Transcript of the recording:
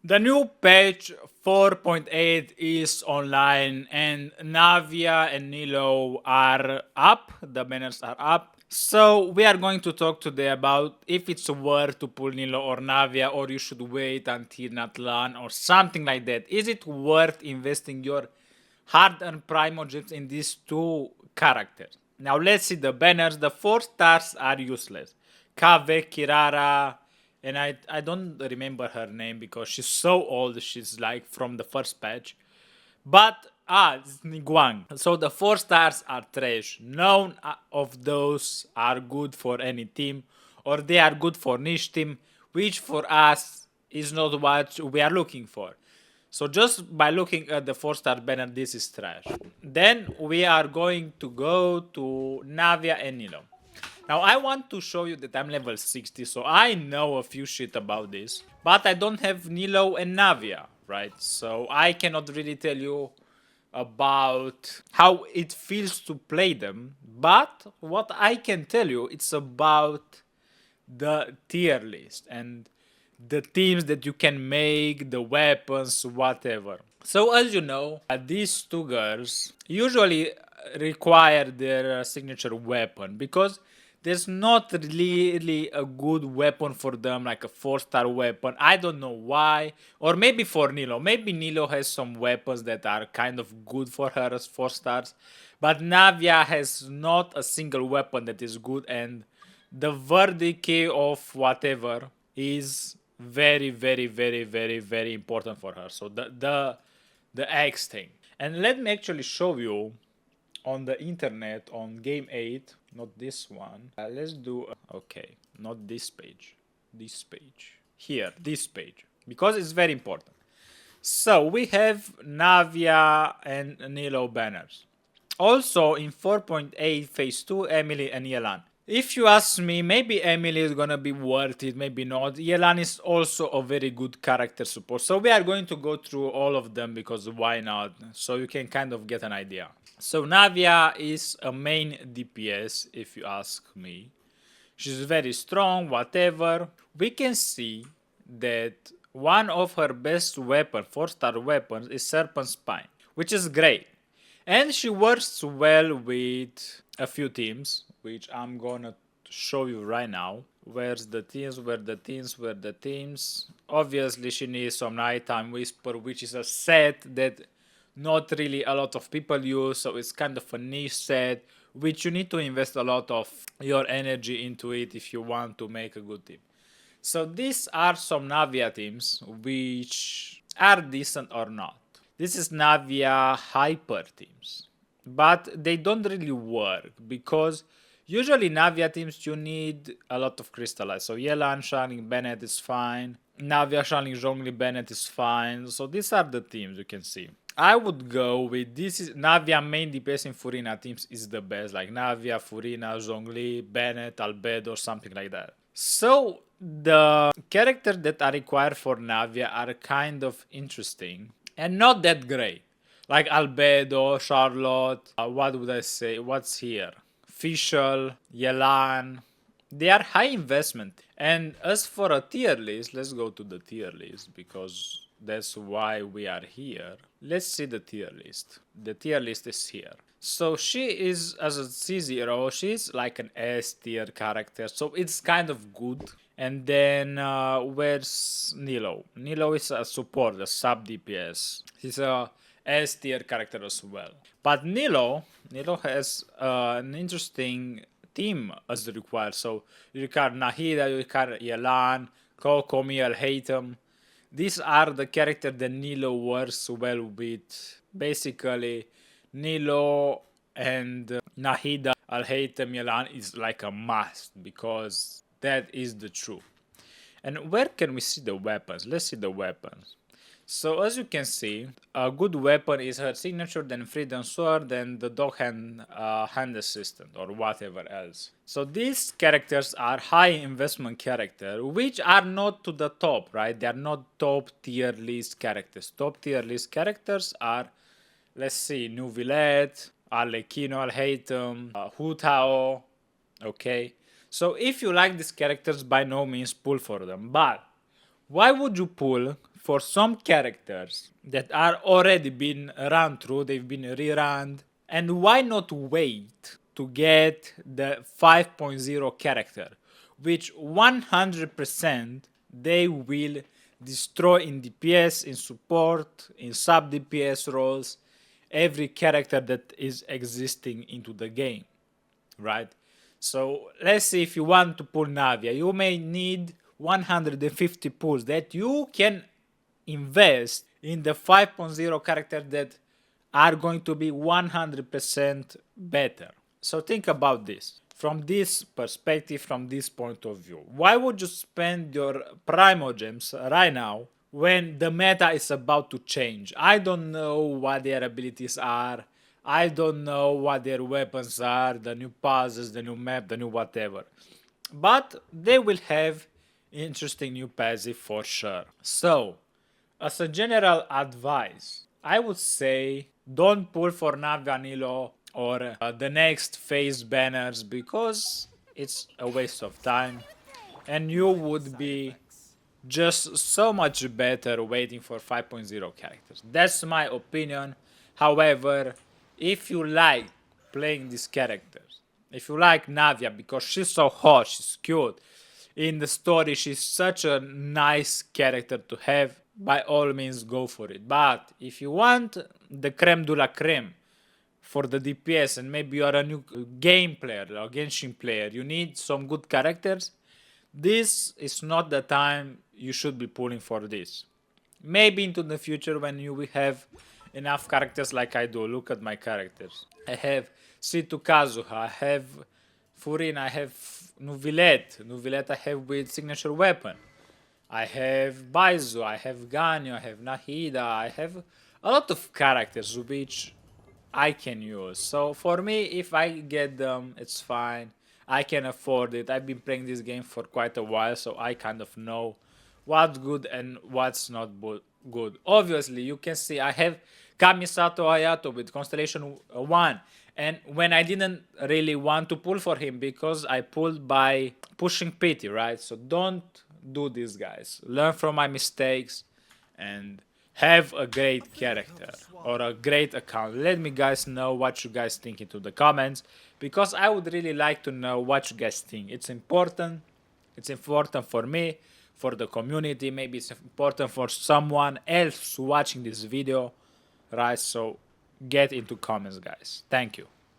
The new patch 4.8 is online and Navia and Nilou are up, the banners are up. So we are going to talk today about if it's worth to pull Nilou or Navia, or you should wait until Nathlan or something like that. Is it worth investing your hard-earned primo gems in these two characters? Now let's see the banners. The 4 stars are useless. Kave, Kirara, and I don't remember her name because she's so old. She's like from the first patch. But it's Niguang. So the 4 stars are trash. None of those are good for any team, or they are good for niche team, which for us is not what we are looking for. So just by looking at the 4-star banner, this is trash. Then we are going to go to Navia and Nilou. Now I want to show you that I'm level 60, so I know a few shit about this. But I don't have Nilou and Navia, right? So I cannot really tell you about how it feels to play them. But what I can tell you, it's about the tier list and the teams that you can make, the weapons, whatever. So as you know, these two girls usually require their signature weapon because there's not really a good weapon for them, like a 4-star weapon. I don't know why. Or maybe for Nilou. Maybe Nilou has some weapons that are kind of good for her as 4 stars. But Navia has not a single weapon that is good, and the verdict of whatever is very important for her. So the X thing. And let me actually show you on the internet on game 8, not this one. Let's do okay, not this page. This page. Here, this page. Because it's very important. So we have Navia and Nilou banners. Also in 4.8 phase 2, Emily and Yelan. If you ask me, maybe Emily is gonna be worth it, maybe not. Yelan is also a very good character support. So we are going to go through all of them because why not? So you can kind of get an idea. So Navia is a main DPS, if you ask me. She's very strong, whatever. We can see that one of her best weapon, 4-star weapons, is Serpent Spine, which is great. And she works well with a few teams, which I'm gonna show you right now. Where's the teams? Where the teams? Where the teams? Obviously, she needs some Nighttime Whisper, which is a set that not really a lot of people use, so it's kind of a niche set, which you need to invest a lot of your energy into it if you want to make a good team. So these are some Navia teams which are decent or not. This is Navia Hyper teams, but they don't really work because usually Navia teams you need a lot of crystallize. So Yelan, Shining Bennett is fine. Navia, Shining Zhongli, Bennett is fine. So these are the teams you can see. I would go with this is Navia main DPS in Furina teams is the best, like Navia, Furina, Zhongli, Bennett, Albedo, something like that. So the characters that are required for Navia are kind of interesting and not that great. Like Albedo, Charlotte, what would I say? What's here? Fischl, Yelan. They are high investment. And as for a tier list, let's go to the tier list because that's why we are here. Let's see the tier list. The tier list is here. So she is, as a C0, she's like an S tier character, so it's kind of good. And then where's Nilou? Nilou is a support, a sub DPS. He's a S tier character as well. But Nilou has an interesting team as required. So you require Nahida, you require Yelan, Kokomi, Al-Haytham. These are the characters that Nilou works well with. Basically, Nilou and Nahida, Al-Haytham, Yelan is like a must because that is the truth. And where can we see the weapons? Let's see the weapons. So as you can see, a good weapon is her signature, then Freedom Sword, then the dog hand assistant or whatever else. So these characters are high investment characters, which are not to the top, right? They are not top tier list characters. Top tier list characters are, let's see, Nuvillet, Arlecchino, Al-Haytham, Hu Tao, okay? So if you like these characters, by no means pull for them, but why would you pull for some characters that are already been run through, they've been rerun, and why not wait to get the 5.0 character, which 100% they will destroy in DPS, in support, in sub DPS roles, every character that is existing into the game, right? So let's say if you want to pull Navia, you may need 150 pulls that you can invest in the 5.0 characters that are going to be 100% better. So think about this. From this perspective, from this point of view, why would you spend your Primo Gems right now when the meta is about to change? I don't know what their abilities are. I don't know what their weapons are, the new puzzles, the new map, the new whatever. But they will have interesting new passive for sure. So, as a general advice, I would say don't pull for Navia Nilou or the next phase banners because it's a waste of time and you would be just so much better waiting for 5.0 characters. That's my opinion. However, if you like playing these characters, if you like Navia because she's so hot, she's cute, in the story she's such a nice character to have, by all means go for it. But if you want the creme de la creme for the DPS and maybe you're a new game player or Genshin player, you need some good characters, this is not the time you should be pulling for this. Maybe into the future when you will have enough characters like I do. Look at my characters. I have Situ Kazuha, I have Furin, I have Nuvilette. Nuvilette I have with signature weapon. I have Baizu, I have Ganyu, I have Nahida, I have a lot of characters which I can use. So for me, if I get them, it's fine. I can afford it. I've been playing this game for quite a while, so I kind of know what's good and what's not good. Obviously, you can see I have Kamisato Hayato with Constellation 1. And when I didn't really want to pull for him because I pulled by pushing pity, right? So don't do this, guys. Learn from my mistakes and have a great character or a great account. Let me guys know what you guys think into the comments because I would really like to know what you guys think. It's important. It's important for me, for the community. Maybe it's important for someone else watching this video, right? So get into comments, guys. Thank you.